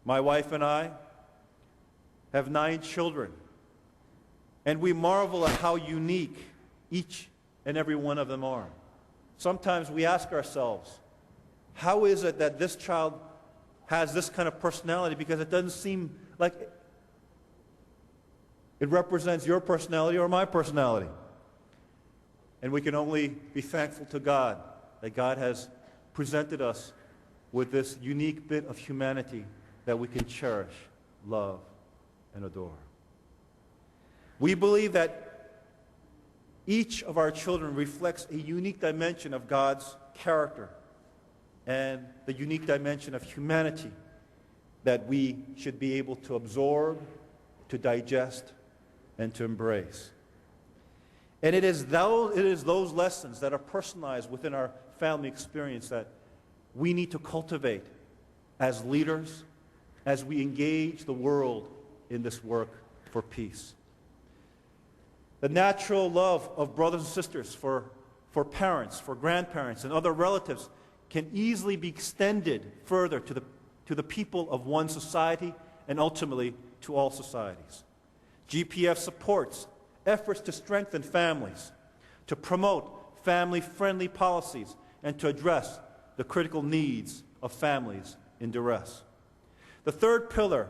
My wife and I have 9 children, and we marvel at how unique each and every one of them are. Sometimes we ask ourselves, how is it that this child has this kind of personality? Because it doesn't seem like it represents your personality or my personality. And we can only be thankful to God that God has presented us with this unique bit of humanity that we can cherish, love, and adore. We believe that each of our children reflects a unique dimension of God's character and the unique dimension of humanity that we should be able to absorb, to digest, and to embrace. And it is those lessons that are personalized within our family experience that we need to cultivate as leaders as we engage the world in this work for peace. The natural love of brothers and sisters for parents, for grandparents, and other relatives can easily be extended further to the people of one society and ultimately to all societies. GPF supports efforts to strengthen families, to promote family-friendly policies, and to address the critical needs of families in duress. The third pillar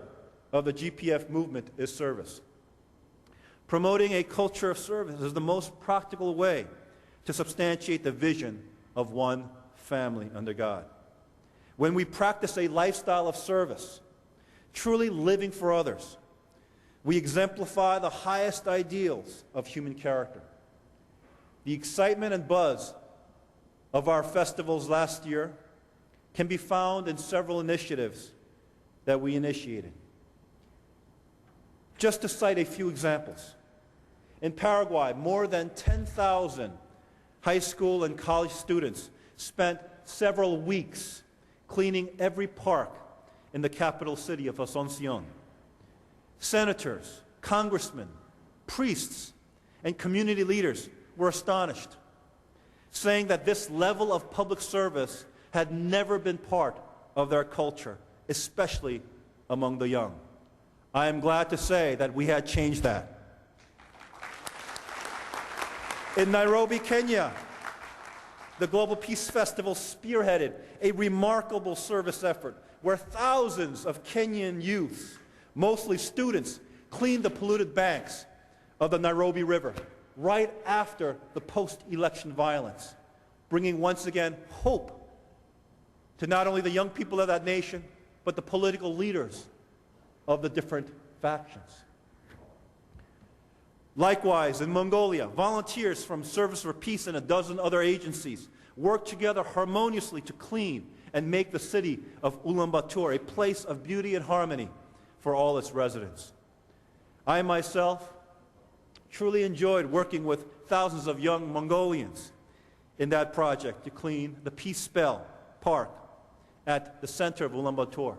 of the GPF movement is service. Promoting a culture of service is the most practical way to substantiate the vision of one family under God. When we practice a lifestyle of service, truly living for others, we exemplify the highest ideals of human character. The excitement and buzz of our festivals last year can be found in several initiatives that we initiated. Just to cite a few examples, in Paraguay, more than 10,000 high school and college students spent several weeks cleaning every park in the capital city of Asunción. Senators, congressmen, priests, and community leaders were astonished, saying that this level of public service had never been part of their culture, especially among the young. I am glad to say that we had changed that. In Nairobi, Kenya, the Global Peace Festival spearheaded a remarkable service effort where thousands of Kenyan youths, mostly students, cleaned the polluted banks of the Nairobi River right after the post-election violence, bringing once again hope to not only the young people of that nation, but the political leaders of the different factions. Likewise, in Mongolia, volunteers from Service for Peace and a dozen other agencies worked together harmoniously to clean and make the city of Ulaanbaatar a place of beauty and harmony for all its residents. I myself truly enjoyed working with thousands of young Mongolians in that project to clean the Peace Spell Park at the center of Ulaanbaatar.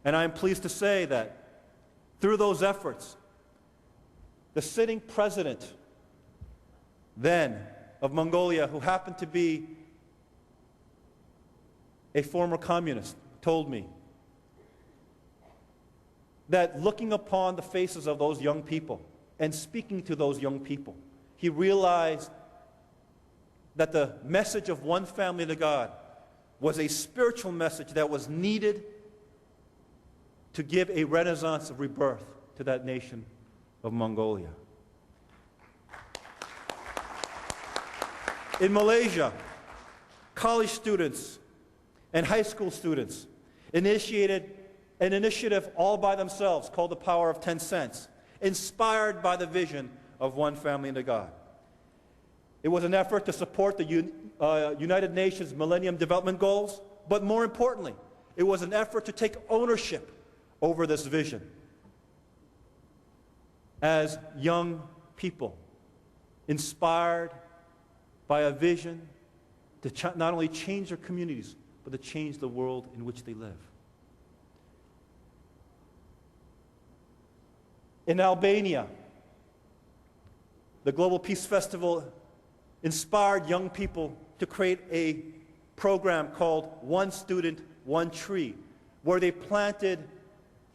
And I am pleased to say that through those efforts, the sitting president then of Mongolia, who happened to be a former communist, told me that looking upon the faces of those young people and speaking to those young people, he realized that the message of one family to God was a spiritual message that was needed to give a renaissance of rebirth to that nation of Mongolia. In Malaysia, college students and high school students initiated an initiative all by themselves called the Power of 10 Cents, inspired by the vision of one family into God. It was an effort to support the United Nations Millennium Development Goals, but more importantly, it was an effort to take ownership over this vision. As young people, inspired by a vision to not only change their communities, but to change the world in which they live. In Albania, the Global Peace Festival inspired young people to create a program called One Student, One Tree, where they planted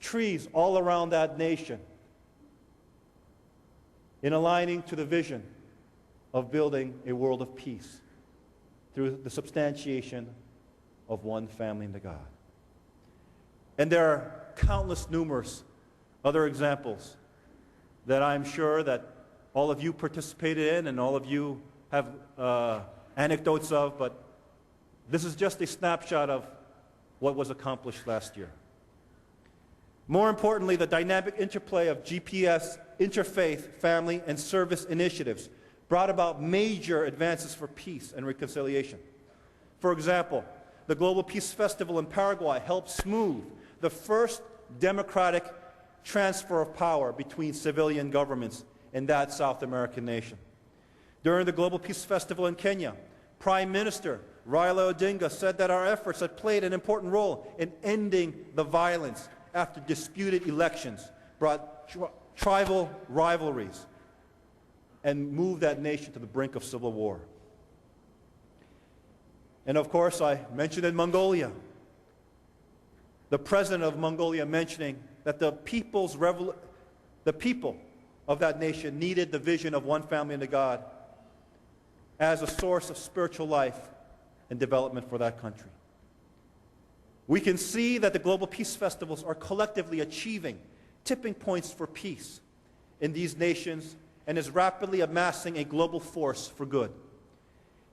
trees all around that nation in aligning to the vision of building a world of peace through the substantiation of one family under God. And there are countless, numerous other examples that I'm sure that all of you participated in and all of you have anecdotes of, but this is just a snapshot of what was accomplished last year. More importantly, the dynamic interplay of GPS, interfaith, family, and service initiatives brought about major advances for peace and reconciliation. For example, the Global Peace Festival in Paraguay helped smooth the first democratic transfer of power between civilian governments in that South American nation. During the Global Peace Festival in Kenya, Prime Minister Raila Odinga said that our efforts had played an important role in ending the violence after disputed elections, brought tribal rivalries, and moved that nation to the brink of civil war. And of course, I mentioned in Mongolia, the president of Mongolia mentioning that the people of that nation needed the vision of one family under God as a source of spiritual life and development for that country. We can see that the global peace festivals are collectively achieving tipping points for peace in these nations and is rapidly amassing a global force for good.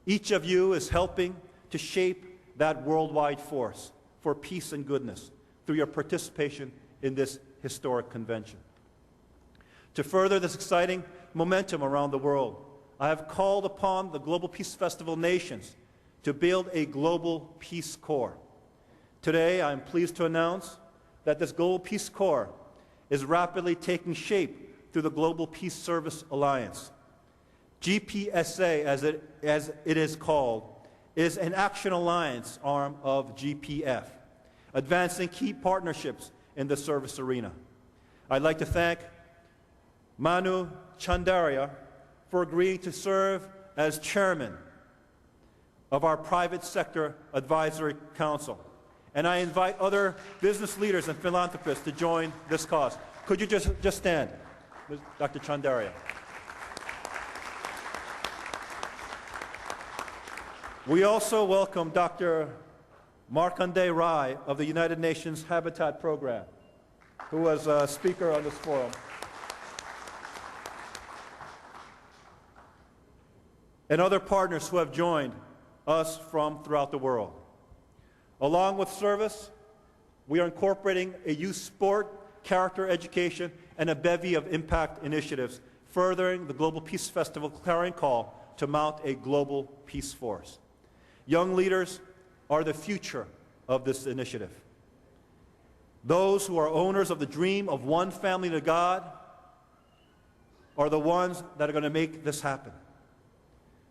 Each of you is helping to shape that worldwide force for peace and goodness through your participation in this historic convention. To further this exciting momentum around the world, I have called upon the Global Peace Festival nations to build a global Peace Corps. Today, I am pleased to announce that this Global Peace Corps is rapidly taking shape through the Global Peace Service Alliance. GPSA, as it is called, is an action alliance arm of GPF, advancing key partnerships in the service arena. I'd like to thank Manu Chandaria for agreeing to serve as chairman of our Private Sector Advisory Council. And I invite other business leaders and philanthropists to join this cause. Could you just stand, Dr. Chandaria? We also welcome Dr. Markandeya Rai of the United Nations Habitat Program, who was a speaker on this forum. And other partners who have joined us from throughout the world. Along with service, we are incorporating a youth sport, character education, and a bevy of impact initiatives, furthering the Global Peace Festival clarion call to mount a global peace force. Young leaders are the future of this initiative. Those who are owners of the dream of one family to God are the ones that are going to make this happen.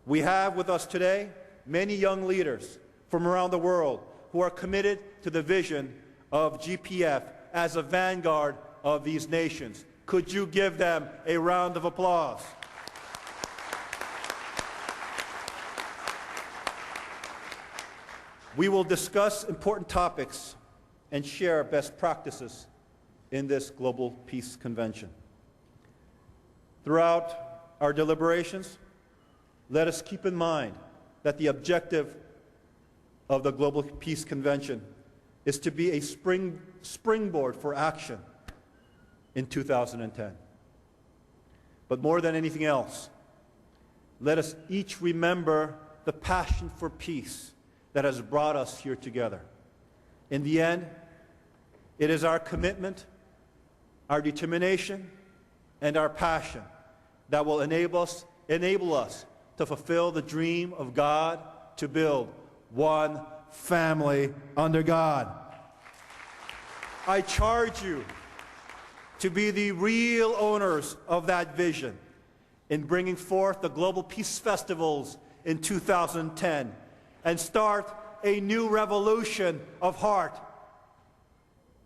We have with us today many young leaders from around the world who are committed to the vision of GPF as a vanguard of these nations. Could you give them a round of applause? We will discuss important topics and share best practices in this Global Peace Convention. Throughout our deliberations, let us keep in mind that the objective of the Global Peace Convention is to be a springboard for action in 2010. But more than anything else, let us each remember the passion for peace that has brought us here together. In the end, it is our commitment, our determination, and our passion that will enable us to fulfill the dream of God to build one family under God. I charge you to be the real owners of that vision in bringing forth the Global Peace Festivals in 2010 and start a new revolution of heart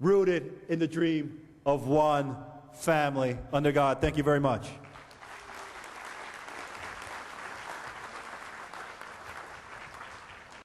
rooted in the dream of one family under God. Thank you very much.